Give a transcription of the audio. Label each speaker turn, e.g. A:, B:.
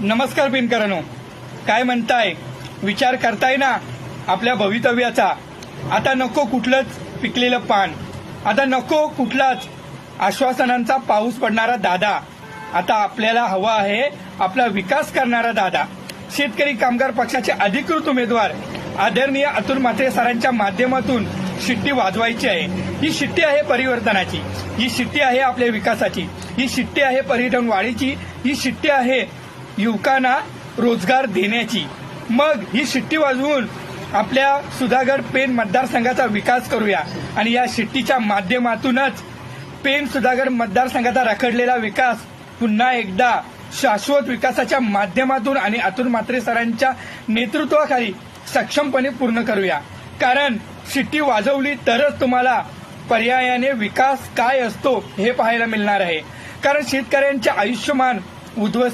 A: नमस्कार पिनकरांनो, काय म्हणताय? विचार करताय ना आपल्या भवितव्याचा? आता नको कुठलंच पिकलेलं पान, आता नको कुठलाच आश्वासनांचा पाऊस पडणारा दादा. आता आपल्याला हवा आहे आपला विकास करणारा दादा. शेतकरी कामगार पक्षाचे अधिकृत उमेदवार आदरणीय अतुल म्हात्रे सरांच्या माध्यमातून शिट्टी वाजवायची आहे. ही शिट्टी आहे परिवर्तनाची, ही शिट्टी आहे आपल्या विकासाची, ही शिट्टी आहे पर्यटन वाढीची, ही शिट्टी आहे युवकांना रोजगार देण्याची. मग ही शिट्टी वाजवून आपल्या सुधागड पेण मतदारसंघाचा विकास करूया आणि या शिट्टीच्या माध्यमातूनच पेण सुधागड मतदारसंघाचा रखडलेला विकास पुन्हा एकदा शाश्वत विकासाच्या माध्यमातून आणि अतुल म्हात्रे सरांच्या नेतृत्वाखाली सक्षमपणे पूर्ण करूया. कारण शिट्टी वाजवली तरच तुम्हाला पर्यायाने विकास काय असतो हे पाहायला मिळणार आहे. कारण शेतकऱ्यांचे आयुष्यमान उद्ध्वस्त